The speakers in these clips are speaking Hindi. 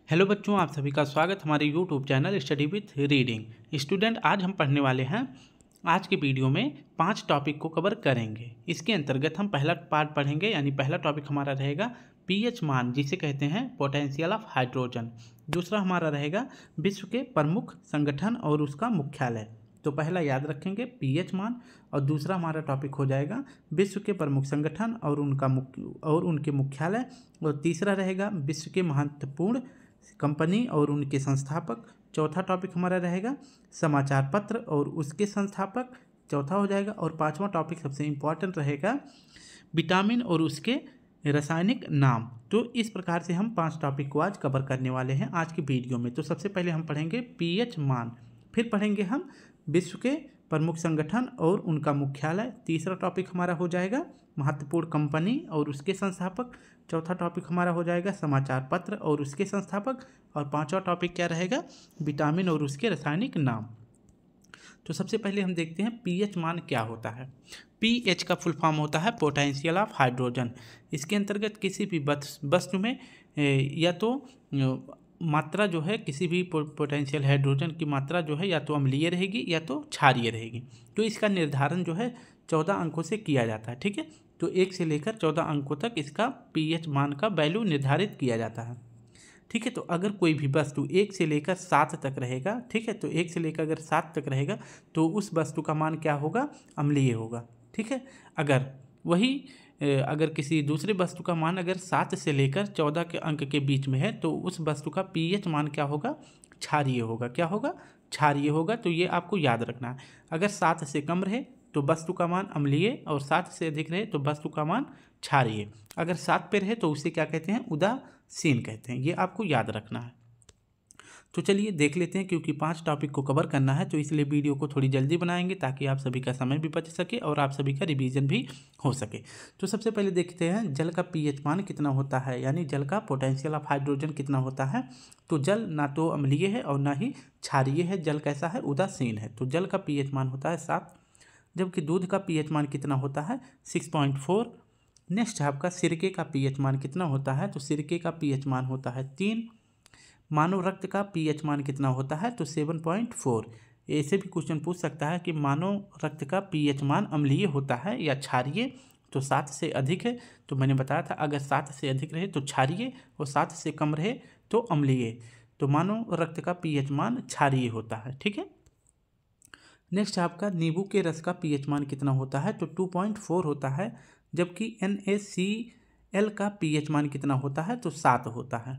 हेलो बच्चों, आप सभी का स्वागत हमारे YouTube channel study with reading. Student, आज हम पढ़ने वाले हैं। आज के वीडियो में 5 टॉपिक को कवर करेंगे। इसके अंतर्गत हम पहला पार्ट पढ़ेंगे, यानी पहला टॉपिक हमारा रहेगा पीएच मान, जिसे कहते हैं पोटेंशियल ऑफ हाइड्रोजन। दूसरा हमारा रहेगा विश्व के प्रमुख संगठन और उसका मुख्यालय। तो पहला याद रखेंगे पीएच मान, और दूसरा हमारा टॉपिक हो जाएगा विश्व के प्रमुख संगठन और उनके मुख्यालय। और तीसरा रहेगा विश्व के महत्वपूर्ण कंपनी और उनके संस्थापक। चौथा टॉपिक हमारा रहेगा समाचार पत्र और उसके संस्थापक, चौथा हो जाएगा। और पांचवा टॉपिक सबसे इम्पोर्टेंट रहेगा विटामिन और उसके रासायनिक नाम। तो इस प्रकार से हम 5 टॉपिक को आज कवर करने वाले हैं आज की वीडियो में। तो सबसे पहले हम पढ़ेंगे पीएच मान, फिर पढ़ेंगे हम विश्व के प्रमुख संगठन और उनका मुख्यालय। तीसरा टॉपिक हमारा हो जाएगा महत्वपूर्ण कंपनी और उसके संस्थापक। चौथा टॉपिक हमारा हो जाएगा समाचार पत्र और उसके संस्थापक। और पांचवा टॉपिक क्या रहेगा, विटामिन और उसके रासायनिक नाम। तो सबसे पहले हम देखते हैं पीएच मान क्या होता है। पीएच का फुल फॉर्म होता है पोटेंशियल ऑफ हाइड्रोजन। इसके अंतर्गत किसी भी वस्तु में या तो मात्रा जो है, किसी भी पोटेंशियल हाइड्रोजन की मात्रा जो है या तो अम्लीय रहेगी या तो क्षारीय रहेगी। तो इसका निर्धारण जो है 14 अंकों से किया जाता है। ठीक है, तो 1 से लेकर 14 अंकों तक इसका पीएच मान का वैल्यू निर्धारित किया जाता है। ठीक है, तो अगर कोई भी वस्तु 1 से लेकर 7 तक रहेगा, ठीक है, तो 1 से लेकर अगर 7 तक रहेगा तो उस वस्तु का मान क्या होगा, अम्लीय होगा। ठीक है, अगर किसी दूसरे वस्तु का मान अगर 7 से लेकर 14 के अंक के बीच में है तो उस वस्तु का पीएच मान क्या होगा, क्षारीय होगा। क्या होगा, क्षारीय होगा। तो ये आपको याद रखना है। अगर 7 से कम रहे तो वस्तु का मान अम्लीय, और 7 से अधिक रहे तो वस्तु का मान क्षारीय। अगर 7 पे रहे तो उसे क्या कहते हैं, उदासीन कहते हैं। ये आपको याद रखना है। तो चलिए देख लेते हैं, क्योंकि 5 टॉपिक को कवर करना है तो इसलिए वीडियो को थोड़ी जल्दी बनाएंगे ताकि आप सभी का समय भी बच सके और आप सभी का रिवीजन भी हो सके। तो सबसे पहले देखते हैं जल का पीएच मान कितना होता है, यानी जल का पोटेंशियल ऑफ हाइड्रोजन कितना होता है। तो जल ना तो अम्लीय है और ना ही क्षारीय है। जल कैसा है, उदासीन है। तो जल का पीएच मान होता है 7। जबकि दूध का पीएच मान कितना होता है, 6.4। नेक्स्ट है आपका सिरके का पीएच मान कितना होता है। तो सिरके का पीएच मान होता है 3। मानव रक्त का पीएच मान कितना होता है, तो 7.4। ऐसे भी क्वेश्चन पूछ सकता है कि मानव रक्त का पीएच मान अम्लीय होता है या क्षारीय। तो 7 से अधिक है, तो मैंने बताया था अगर 7 से अधिक रहे तो क्षारीय और 7 से कम रहे तो अम्लीय। तो मानव रक्त का पीएच मान क्षारीय होता है। ठीक है, नेक्स्ट आपका नींबू के रस का पीएच मान कितना होता है, तो 2.4 होता है। जबकि NaCl का पीएच मान कितना होता है, तो 7 होता है।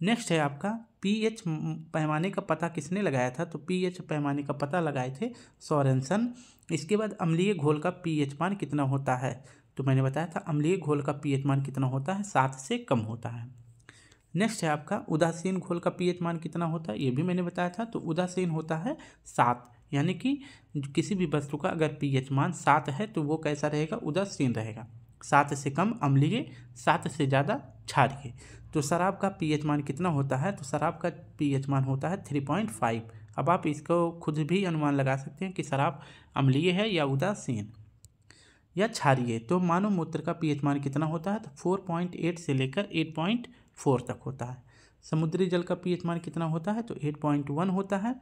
नेक्स्ट है आपका पीएच पैमाने का पता किसने लगाया था, तो पीएच पैमाने का पता लगाए थे सोरेनसन। इसके बाद अम्लीय घोल का पीएच मान कितना होता है, तो मैंने बताया था अम्लीय घोल का पीएच मान कितना होता है, 7 से कम होता है। नेक्स्ट है आपका उदासीन घोल का पीएच मान कितना होता है, ये भी मैंने बताया था। तो उदासीन होता है 7, यानी कि किसी भी वस्तु का अगर पीएच मान 7 है तो वो कैसा रहेगा, उदासीन रहेगा। 7 से कम अम्लीय, 7 से ज़्यादा क्षारीय। तो शराब का पीएच मान कितना होता है, तो शराब का पीएच मान होता है 3.5। अब आप इसको खुद भी अनुमान लगा सकते हैं कि शराब अम्लीय है या उदासीन या क्षारीय। तो मानव मूत्र का पीएच मान कितना होता है, तो 4.8 से लेकर 8.4 तक होता है। समुद्री जल का पीएच मान कितना होता है, तो 8.1 होता है।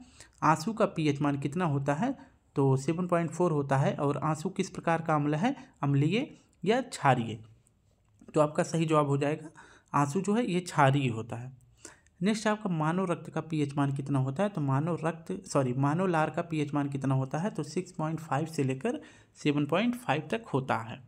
आंसू का पीएच मान कितना होता है, तो 7.4 होता है। और आंसू किस प्रकार का अम्ल है, अम्लीय या क्षारीय। तो आपका सही जवाब हो जाएगा आंसू जो है ये क्षारीय होता है। नेक्स्ट आपका मानव रक्त का पीएच मान कितना होता है, तो मानव लार का पीएच मान कितना होता है, तो 6.5 से लेकर 7.5 तक होता है।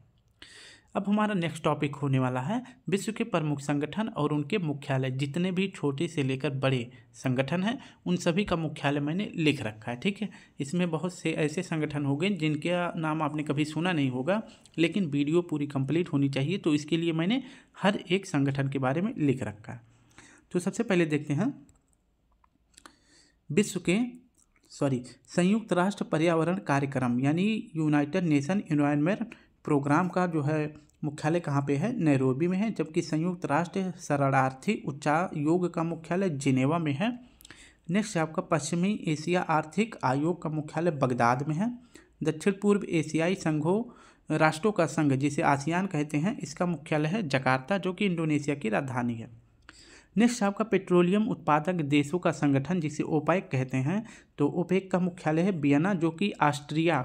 अब हमारा नेक्स्ट टॉपिक होने वाला है विश्व के प्रमुख संगठन और उनके मुख्यालय। जितने भी छोटे से लेकर बड़े संगठन हैं उन सभी का मुख्यालय मैंने लिख रखा है। ठीक है, इसमें बहुत से ऐसे संगठन हो गए जिनके नाम आपने कभी सुना नहीं होगा, लेकिन वीडियो पूरी कंप्लीट होनी चाहिए, तो इसके लिए मैंने हर एक संगठन के बारे में लिख रखा है। तो सबसे पहले देखते हैं संयुक्त राष्ट्र पर्यावरण कार्यक्रम, यानी यूनाइटेड नेशन एनवायरनमेंट प्रोग्राम का जो है मुख्यालय कहाँ पे है, नैरोबी में है। जबकि संयुक्त राष्ट्र शरणार्थी उच्चायोग का मुख्यालय जिनेवा में है। नेक्स्ट आपका पश्चिमी एशिया आर्थिक आयोग का मुख्यालय बगदाद में है। दक्षिण पूर्व एशियाई राष्ट्रों का संघ जिसे आसियान कहते हैं, इसका मुख्यालय है जकार्ता, जो कि इंडोनेशिया की राजधानी है। नेक्स्ट आपका पेट्रोलियम उत्पादक देशों का संगठन जिसे ओपेक कहते हैं, तो ओपेक का मुख्यालय है वियना जो कि ऑस्ट्रिया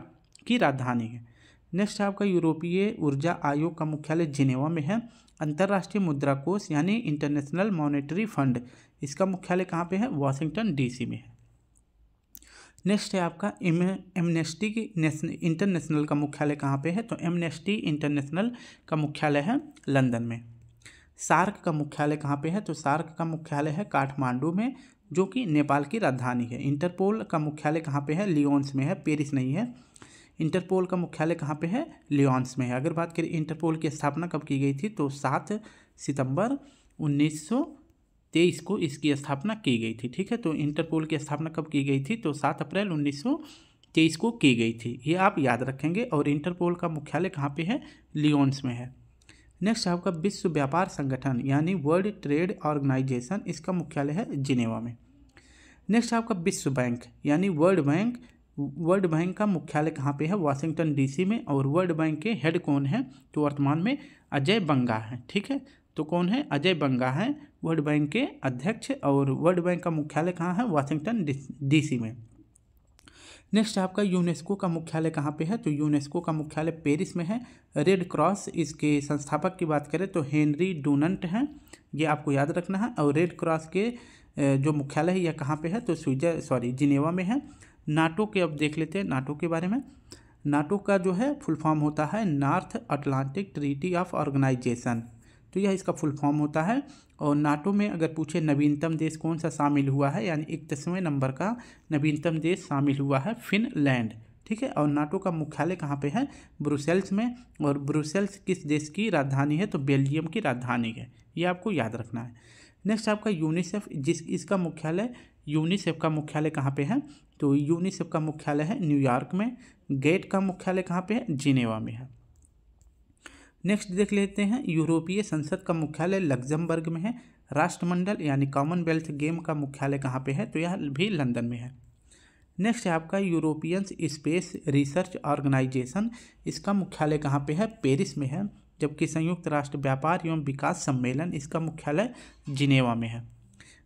की राजधानी है। नेक्स्ट आपका यूरोपीय ऊर्जा आयोग का मुख्यालय जिनेवा में है। अंतर्राष्ट्रीय मुद्रा कोष यानी इंटरनेशनल मॉनेटरी फंड, इसका मुख्यालय कहाँ पे है? वाशिंगटन डीसी में है। नेक्स्ट है आपका एमनेस्टी इंटरनेशनल का मुख्यालय कहाँ पे है? तो एमनेस्टी इंटरनेशनल का मुख्यालय है लंदन में। सार्क का मुख्यालय कहाँ पे है? तो सार्क का मुख्यालय है काठमांडू में जो कि नेपाल की राजधानी है। इंटरपोल का मुख्यालय कहाँ पे है? लियोन्स में है, पेरिस नहीं है। इंटरपोल का मुख्यालय कहाँ पे है? लियोन्स में है। अगर बात करें इंटरपोल की स्थापना कब की गई थी, तो 7 सितंबर 1923 को इसकी स्थापना की गई थी। ठीक है, तो इंटरपोल की स्थापना कब की गई थी? तो 7 अप्रैल 1923 को की गई थी, ये आप याद रखेंगे। और इंटरपोल का मुख्यालय कहाँ पे है? लियोन्स में है। नेक्स्ट आपका विश्व व्यापार संगठन यानी वर्ल्ड ट्रेड ऑर्गेनाइजेशन, इसका मुख्यालय है जिनेवा में। नेक्स्ट आपका विश्व बैंक यानी वर्ल्ड बैंक का मुख्यालय कहाँ पे है? वाशिंगटन डीसी में। और वर्ल्ड बैंक के हेड कौन है? तो वर्तमान में अजय बंगा है। ठीक है, तो कौन है? अजय बंगा है वर्ल्ड बैंक के अध्यक्ष। और वर्ल्ड बैंक का मुख्यालय कहाँ है? वाशिंगटन डीसी में। नेक्स्ट आपका यूनेस्को का मुख्यालय कहाँ पे है? तो यूनेस्को का मुख्यालय पेरिस में है। रेड क्रॉस, इसके संस्थापक की बात करें तो हेनरी डुनंट हैं, ये आपको याद रखना है। और रेड क्रॉस के जो मुख्यालय है यह कहाँ पे है? तो जिनेवा में है। नाटो के अब देख लेते हैं नाटो के बारे में। नाटो का जो है फुल फॉर्म होता है North Atlantic Treaty of Organisation, तो यह इसका फुल फॉर्म होता है। और नाटो में अगर पूछे नवीनतम देश कौन सा शामिल हुआ है, यानी 31वें नंबर का नवीनतम देश शामिल हुआ है फिनलैंड। ठीक है, और नाटो का मुख्यालय कहाँ पे है? ब्रुसेल्स में। और ब्रुसेल्स किस देश की राजधानी है? तो बेल्जियम की राजधानी है, ये आपको याद रखना है। नेक्स्ट आपका यूनिसेफ, इसका मुख्यालय यूनिसेफ का मुख्यालय कहाँ पे है? तो यूनिसेफ का मुख्यालय है न्यूयॉर्क में। गेट का मुख्यालय कहाँ पे है? जिनेवा में है। नेक्स्ट देख लेते हैं यूरोपीय संसद का मुख्यालय लग्जमबर्ग में है। राष्ट्रमंडल यानी कॉमनवेल्थ गेम का मुख्यालय कहाँ पे है? तो यह भी लंदन में है। नेक्स्ट है आपका यूरोपियन स्पेस रिसर्च ऑर्गेनाइजेशन, इसका मुख्यालय कहाँ पे है? पेरिस में है। जबकि संयुक्त राष्ट्र व्यापार एवं विकास सम्मेलन, इसका मुख्यालय जिनेवा में है।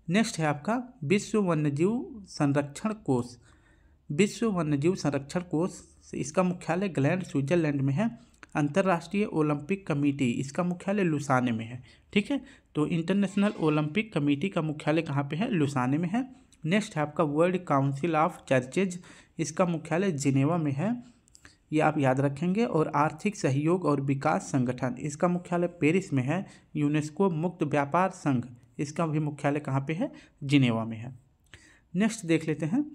नेक्स्ट है आपका विश्व वन्यजीव संरक्षण कोष, विश्व वन्यजीव संरक्षण कोष, इसका मुख्यालय ग्लैंड स्विट्जरलैंड में है। अंतर्राष्ट्रीय ओलंपिक कमेटी, इसका मुख्यालय लुसाने में है। ठीक है, तो इंटरनेशनल ओलंपिक कमेटी का मुख्यालय कहाँ पे है? लुसाने में है। नेक्स्ट है आपका वर्ल्ड काउंसिल ऑफ चर्चेज, इसका मुख्यालय जिनेवा में है, ये आप याद रखेंगे। और आर्थिक सहयोग और विकास संगठन, इसका मुख्यालय पेरिस में है। यूनेस्को मुक्त व्यापार संघ, इसका भी मुख्यालय कहाँ पे है? जिनेवा में है। नेक्स्ट देख लेते हैं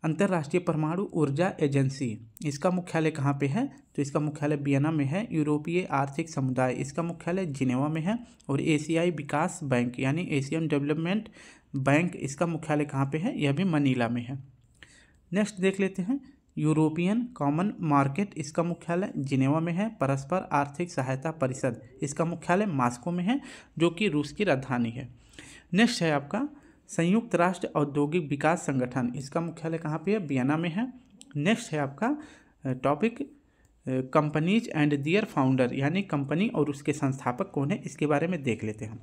अंतर्राष्ट्रीय परमाणु ऊर्जा एजेंसी, इसका मुख्यालय कहाँ पे है? तो इसका मुख्यालय वियना में है। यूरोपीय आर्थिक समुदाय, इसका मुख्यालय जिनेवा में है। और एशियाई विकास बैंक यानी एशियन डेवलपमेंट बैंक, इसका मुख्यालय कहाँ पे है? यह भी मनीला में है। नेक्स्ट देख लेते हैं यूरोपियन कॉमन मार्केट, इसका मुख्यालय जिनेवा में है। परस्पर आर्थिक सहायता परिषद, इसका मुख्यालय मॉस्को में है जो कि रूस की राजधानी है। नेक्स्ट है आपका संयुक्त राष्ट्र औद्योगिक विकास संगठन, इसका मुख्यालय कहाँ पे है? वियना में है। नेक्स्ट है आपका topic companies and their founder, यानी कंपनी और उसके संस्थापक कौन है, इसके बारे में देख लेते हैं।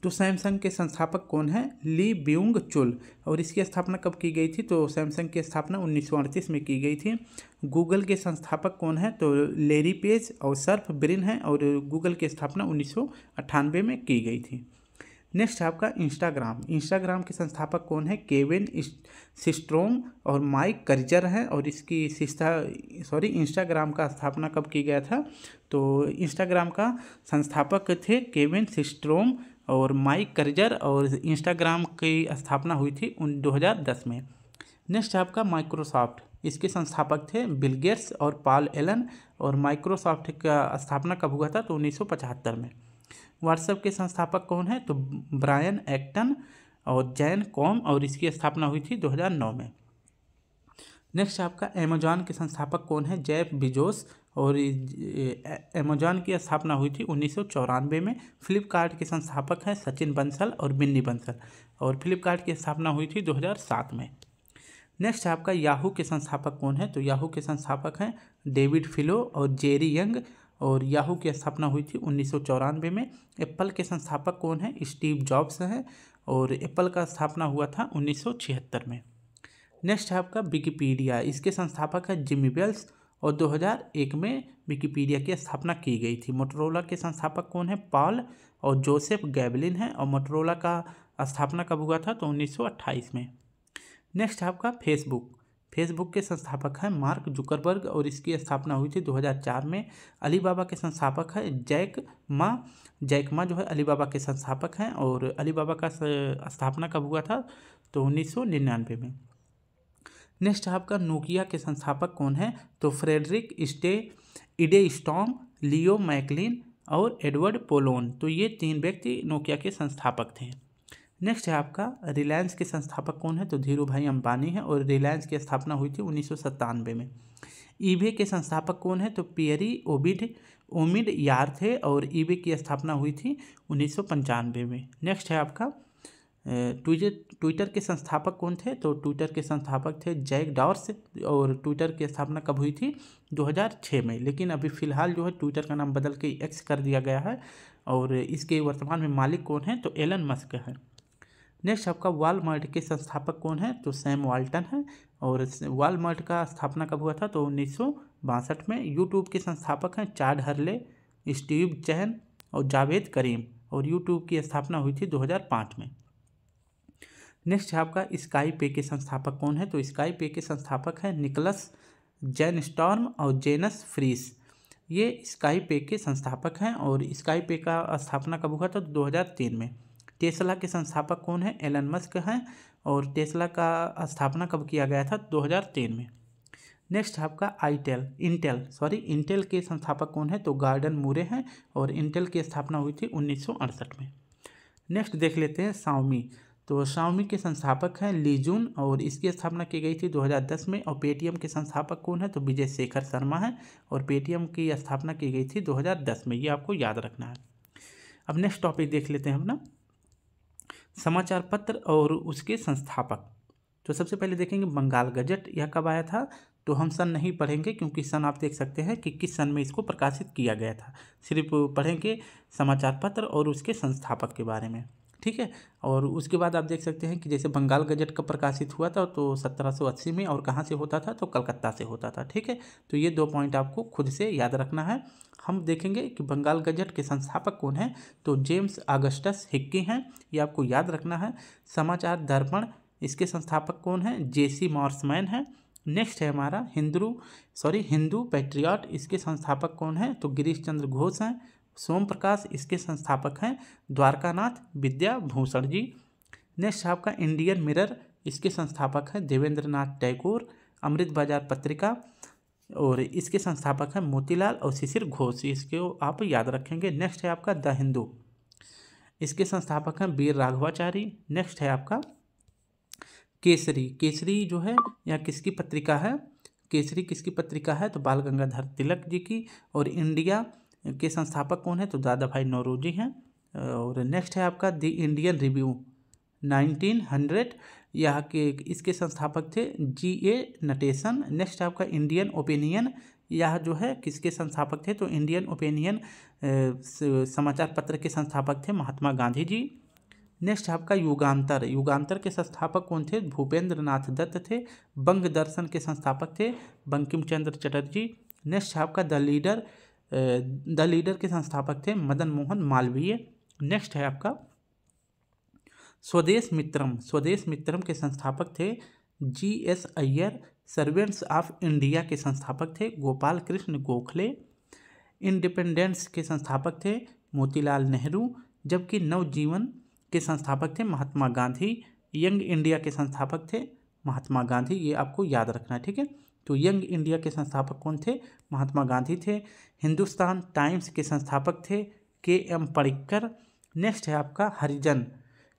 तो सैमसंग के संस्थापक कौन है? ली ब्यूंग चुल। और इसकी स्थापना कब की गई थी? तो सैमसंग की स्थापना 1938 में की गई थी। गूगल के संस्थापक कौन है? तो लेरी पेज और सर्फ ब्रिन है। और गूगल की स्थापना 1998 में की गई थी। नेक्स्ट है आपका इंस्टाग्राम के संस्थापक कौन है? केविन सिस्ट्रोम और माइक कर्जर हैं। और इसकी इंस्टाग्राम का स्थापना कब की गया था? तो इंस्टाग्राम का संस्थापक थे केविन सिस्ट्रोम और माइक कर्जर, और इंस्टाग्राम की स्थापना हुई थी 2010 में। नेक्स्ट है आपका माइक्रोसॉफ्ट, इसके संस्थापक थे बिल गेट्स और पॉल एलन। और माइक्रोसॉफ्ट का स्थापना कब हुआ था? तो 1975 में। व्हाट्सएप के संस्थापक कौन है? तो ब्रायन एक्टन और जैन कॉम, और इसकी स्थापना हुई थी 2009 में। नेक्स्ट आपका अमेजॉन के संस्थापक कौन है? जेफ बेजोस, और अमेजॉन की स्थापना हुई थी 1994 में। फ्लिपकार्ट के संस्थापक हैं सचिन बंसल और बिन्नी बंसल, और फ्लिपकार्ट की स्थापना हुई थी 2007 में। नेक्स्ट आपका याहू के संस्थापक कौन है? तो याहू के संस्थापक हैं डेविड फिलो और जेरी यंग, और याहू की स्थापना हुई थी 1994 में। एप्पल के संस्थापक कौन है? स्टीव जॉब्स हैं और एप्पल का स्थापना हुआ था 1976 में। नेक्स्ट है आपका विकिपीडिया, इसके संस्थापक है जिमी वेल्स और 2001 में विकिपीडिया की स्थापना की गई थी। मोटोरोला के संस्थापक कौन है? पॉल और जोसेफ गैबलिन है और मोटोरोला का स्थापना कब हुआ था? तो 1928 में। नेक्स्ट है आपका फेसबुक, फेसबुक के संस्थापक हैं मार्क जुकरबर्ग और इसकी स्थापना हुई थी 2004 में। अलीबाबा के संस्थापक है जैक मा जो है अलीबाबा के संस्थापक हैं और अलीबाबा का स्थापना कब हुआ था? तो 1999 में। नेक्स्ट है आपका नोकिया के संस्थापक कौन है? तो फ्रेडरिक इडेस्टॉम, लियो मैकलिन और एडवर्ड पोलोन। तो ये 3 व्यक्ति नोकिया के संस्थापक थे। नेक्स्ट है आपका रिलायंस के संस्थापक कौन है? तो धीरू भाई अंबानी है और रिलायंस की स्थापना हुई थी 1997 में। ईबे के संस्थापक कौन है? तो पियरी ओमिड यार थे और ईबे की स्थापना हुई थी 1995 में। नेक्स्ट है आपका ट्विटर के संस्थापक कौन थे? तो ट्विटर के संस्थापक थे जैक डॉर्स और ट्विटर की स्थापना कब हुई थी? 2006 में। लेकिन अभी फ़िलहाल जो है ट्विटर का नाम बदल के एक्स कर दिया गया है और इसके वर्तमान में मालिक कौन है? तो एलन मस्क है। नेक्स्ट आपका वॉलमार्ट के संस्थापक कौन है? तो सैम वाल्टन है और वॉलमार्ट का स्थापना कब हुआ था? तो 1962 में। यूट्यूब के संस्थापक हैं चाड हर्ले, स्टीव चैन और जावेद करीम और यूट्यूब की स्थापना हुई थी 2005 में। नेक्स्ट है आपका स्काई पे के संस्थापक कौन है? तो स्काई पे के संस्थापक हैं निकलस जेनस्टॉर्म और जेनस फ्रीस। ये स्काई पे के संस्थापक हैं और स्काई पे का स्थापना कब हुआ था? तो 2003 में। टेस्ला के संस्थापक कौन है? एलन मस्क हैं और टेस्ला का स्थापना कब किया गया था? 2003 में। नेक्स्ट है आपका इंटेल के संस्थापक कौन है? तो गॉर्डन मूरे हैं और इंटेल की स्थापना हुई थी 1968 में। नेक्स्ट देख लेते हैं शाओमी, तो शाओमी के संस्थापक हैं ली जून और इसकी स्थापना की गई थी 2010 में। और पेटीएम के संस्थापक कौन है? तो विजय शेखर शर्मा है और पेटीएम की स्थापना की गई थी 2010 में। ये आपको याद रखना है। अब नेक्स्ट टॉपिक देख लेते हैं अपना समाचार पत्र और उसके संस्थापक। तो सबसे पहले देखेंगे बंगाल गजट, यह कब आया था? तो हम सन नहीं पढ़ेंगे क्योंकि सन आप देख सकते हैं कि किस सन में इसको प्रकाशित किया गया था। सिर्फ पढ़ेंगे समाचार पत्र और उसके संस्थापक के बारे में, ठीक है। और उसके बाद आप देख सकते हैं कि जैसे बंगाल गजट का प्रकाशित हुआ था तो 1780 में और कहाँ से होता था? तो कलकत्ता से होता था, ठीक है। तो ये 2 पॉइंट आपको खुद से याद रखना है। हम देखेंगे कि बंगाल गजट के संस्थापक कौन है? तो जेम्स ऑगस्टस हिक्की हैं, ये आपको याद रखना है। समाचार दर्पण, इसके संस्थापक कौन हैं? जेसी मॉर्समैन है। नेक्स्ट है हमारा हिंदू पैट्रियट, इसके संस्थापक कौन हैं? तो गिरीश चंद्र घोष हैं। सोम प्रकाश, इसके संस्थापक हैं द्वारकानाथ विद्याभूषण जी। नेक्स्ट आपका इंडियन मिरर, इसके संस्थापक हैं देवेंद्र नाथ टैगोर। अमृत बाजार पत्रिका और इसके संस्थापक हैं मोतीलाल और शिशिर घोष, इसको आप याद रखेंगे। नेक्स्ट है आपका द हिंदू, इसके संस्थापक हैं वीर राघवाचारी। नेक्स्ट है आपका केसरी जो है यह किसकी पत्रिका है? केसरी किसकी पत्रिका है? तो बाल गंगाधर तिलक जी की। और इंडिया के संस्थापक कौन है? तो दादा भाई नौरोजी हैं। और नेक्स्ट है आपका द इंडियन रिव्यू 1900, यहाँ के इसके संस्थापक थे G.A. नटेशन। नेक्स्ट है आपका इंडियन ओपिनियन, यह जो है किसके संस्थापक थे? तो इंडियन ओपिनियन समाचार पत्र के संस्थापक थे महात्मा गांधी जी। नेक्स्ट है आपका युगांतर के संस्थापक कौन थे? भूपेंद्र नाथ दत्त थे। बंग दर्शन के संस्थापक थे बंकिम चंद्र चटर्जी। नेक्स्ट है आपका द लीडर के संस्थापक थे मदन मोहन मालवीय। नेक्स्ट है आपका स्वदेश मित्रम के संस्थापक थे G.S. Iyer. Servants of India के संस्थापक थे गोपाल कृष्ण गोखले। इंडिपेंडेंस के संस्थापक थे मोतीलाल नेहरू, जबकि नवजीवन के संस्थापक थे महात्मा गांधी। यंग इंडिया के संस्थापक थे महात्मा गांधी, ये आपको याद रखना है, ठीक है। तो यंग इंडिया के संस्थापक कौन थे? महात्मा गांधी थे। हिंदुस्तान टाइम्स के संस्थापक थे K.M. पडिक्कर। नेक्स्ट है आपका हरिजन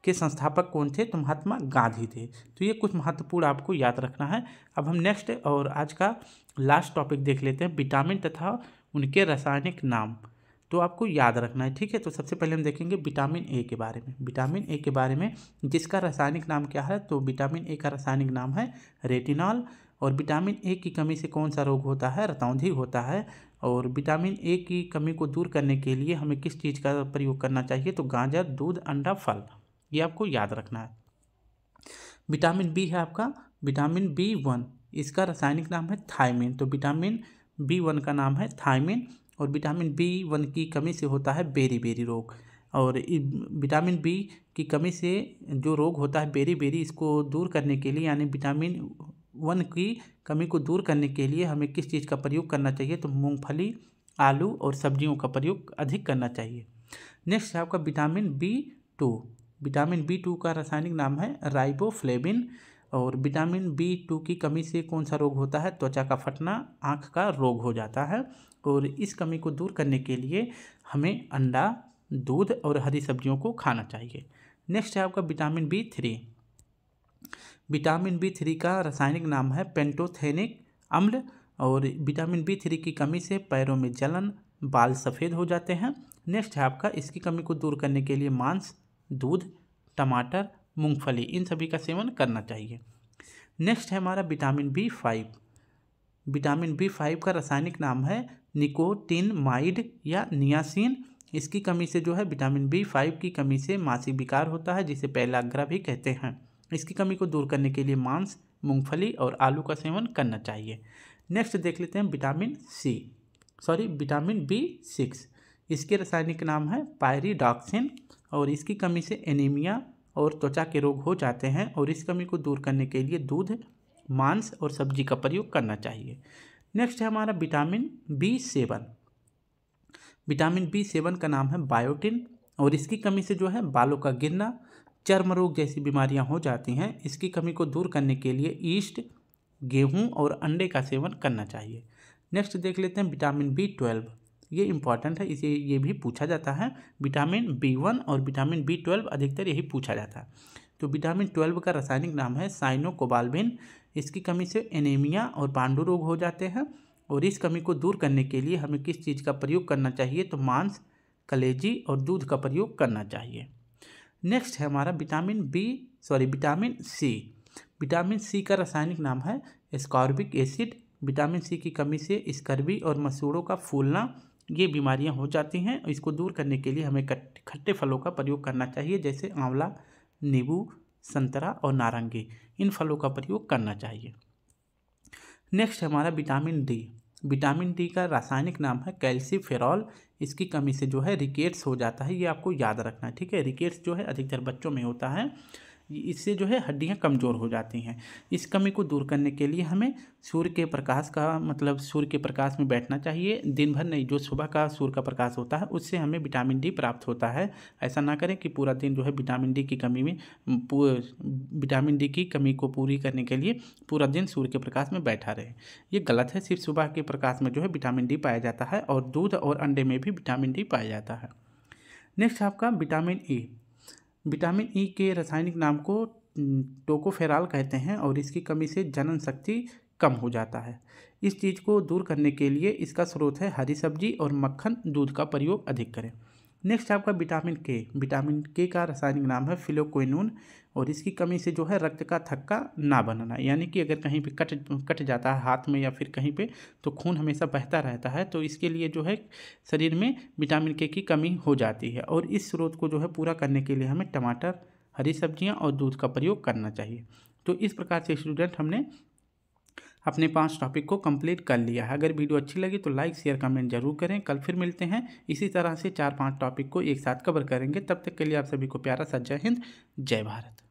के संस्थापक कौन थे? तो महात्मा गांधी थे। तो ये कुछ महत्वपूर्ण आपको याद रखना है। अब हम नेक्स्ट और आज का लास्ट टॉपिक देख लेते हैं विटामिन तथा उनके रासायनिक नाम। तो आपको याद रखना है, ठीक है। तो सबसे पहले हम देखेंगे विटामिन ए के बारे में। विटामिन ए के बारे में जिसका रासायनिक नाम क्या है? तो विटामिन ए का रासायनिक नाम है रेटिनॉल। और विटामिन ए की कमी से कौन सा रोग होता है? रतौंधी होता है। और विटामिन ए की कमी को दूर करने के लिए हमें किस चीज़ का प्रयोग करना चाहिए, तो गाजर, दूध, अंडा, फल, ये आपको याद रखना है। विटामिन बी है आपका विटामिन B1, इसका रासायनिक नाम है थायमिन। तो विटामिन B1 का नाम है थायमिन, और विटामिन B1 की कमी से होता है बेरी-बेरी रोग। और विटामिन बी की कमी से जो रोग होता है बेरी-बेरी, इसको दूर करने के लिए यानी विटामिन 1 की कमी को दूर करने के लिए हमें किस चीज़ का प्रयोग करना चाहिए, तो मूंगफली, आलू और सब्जियों का प्रयोग अधिक करना चाहिए। नेक्स्ट है आपका विटामिन B2। विटामिन B2 का रासायनिक नाम है राइबोफ्लेविन। और विटामिन B2 की कमी से कौन सा रोग होता है, त्वचा का फटना, आँख का रोग हो जाता है। और इस कमी को दूर करने के लिए हमें अंडा, दूध और हरी सब्जियों को खाना चाहिए। नेक्स्ट है आपका विटामिन B3। विटामिन B3 का रासायनिक नाम है पेंटोथेनिक अम्ल। और विटामिन B3 की कमी से पैरों में जलन, बाल सफ़ेद हो जाते हैं। नेक्स्ट है आपका इसकी कमी को दूर करने के लिए मांस, दूध, टमाटर, मूंगफली, इन सभी का सेवन करना चाहिए। नेक्स्ट है हमारा विटामिन B5। विटामिन B5 का रासायनिक नाम है निकोटिनमाइड या नियासिन। इसकी कमी से जो है विटामिन B5 की कमी से मासिक विकार होता है, जिसे पेलाग्रा भी कहते हैं। इसकी कमी को दूर करने के लिए मांस, मूंगफली और आलू का सेवन करना चाहिए। नेक्स्ट देख लेते हैं विटामिन B6। इसके रासायनिक नाम है पायरिडॉक्सिन, और इसकी कमी से एनीमिया और त्वचा के रोग हो जाते हैं। और इस कमी को दूर करने के लिए दूध, मांस और सब्जी का प्रयोग करना चाहिए। नेक्स्ट है हमारा विटामिन B7। विटामिन B7 का नाम है बायोटिन, और इसकी कमी से जो है बालों का गिरना, चर्म रोग जैसी बीमारियां हो जाती हैं। इसकी कमी को दूर करने के लिए ईस्ट, गेहूं और अंडे का सेवन करना चाहिए। नेक्स्ट देख लेते हैं विटामिन B12। ये इंपॉर्टेंट है, इसे ये भी पूछा जाता है। विटामिन B1 और विटामिन B12 अधिकतर यही पूछा जाता है। तो विटामिन 12 का रासायनिक नाम है साइनोकोबाल्बिन। इसकी कमी से एनीमिया और पांडु रोग हो जाते हैं। और इस कमी को दूर करने के लिए हमें किस चीज़ का प्रयोग करना चाहिए, तो मांस, कलेजी और दूध का प्रयोग करना चाहिए। नेक्स्ट है हमारा विटामिन C। विटामिन C का रासायनिक नाम है एस्कॉर्बिक एसिड। विटामिन C की कमी से स्कर्वी और मसूड़ों का फूलना, ये बीमारियां हो जाती हैं। इसको दूर करने के लिए हमें खट्टे फलों का प्रयोग करना चाहिए, जैसे आंवला, नींबू, संतरा और नारंगी, इन फलों का प्रयोग करना चाहिए। नेक्स्ट है हमारा विटामिन D। विटामिन D का रासायनिक नाम है कैल्सीफेरॉल। इसकी कमी से जो है रिकेट्स हो जाता है, ये आपको याद रखना है, ठीक है। रिकेट्स जो है अधिकतर बच्चों में होता है, इससे जो है हड्डियां कमज़ोर हो जाती हैं। इस कमी को दूर करने के लिए हमें सूर्य के प्रकाश में बैठना चाहिए, दिन भर नहीं, जो सुबह का सूर्य का प्रकाश होता है उससे हमें विटामिन D प्राप्त होता है। ऐसा ना करें कि पूरा दिन जो है विटामिन D की कमी को पूरी करने के लिए पूरा दिन सूर्य के प्रकाश में बैठा रहे, ये गलत है। सिर्फ सुबह के प्रकाश में जो है विटामिन D पाया जाता है, और दूध और अंडे में भी विटामिन D पाया जाता है। नेक्स्ट आपका विटामिन E। विटामिन E के रासायनिक नाम को टोकोफेरॉल कहते हैं, और इसकी कमी से जनन शक्ति कम हो जाता है। इस चीज़ को दूर करने के लिए इसका स्रोत है हरी सब्जी और मक्खन, दूध का प्रयोग अधिक करें। नेक्स्ट आपका विटामिन K। विटामिन K का रासायनिक नाम है फिलोक्विनोन, और इसकी कमी से जो है रक्त का थक्का ना बनना, यानी कि अगर कहीं पे कट जाता है हाथ में या फिर कहीं पे, तो खून हमेशा बहता रहता है। तो इसके लिए जो है शरीर में विटामिन K की कमी हो जाती है, और इस स्रोत को जो है पूरा करने के लिए हमें टमाटर, हरी सब्जियां और दूध का प्रयोग करना चाहिए। तो इस प्रकार से स्टूडेंट हमने अपने 5 टॉपिक को कंप्लीट कर लिया है। अगर वीडियो अच्छी लगी तो लाइक, शेयर, कमेंट जरूर करें। कल फिर मिलते हैं, इसी तरह से 4-5 टॉपिक को एक साथ कवर करेंगे। तब तक के लिए आप सभी को प्यारा सा जय हिंद, जय भारत।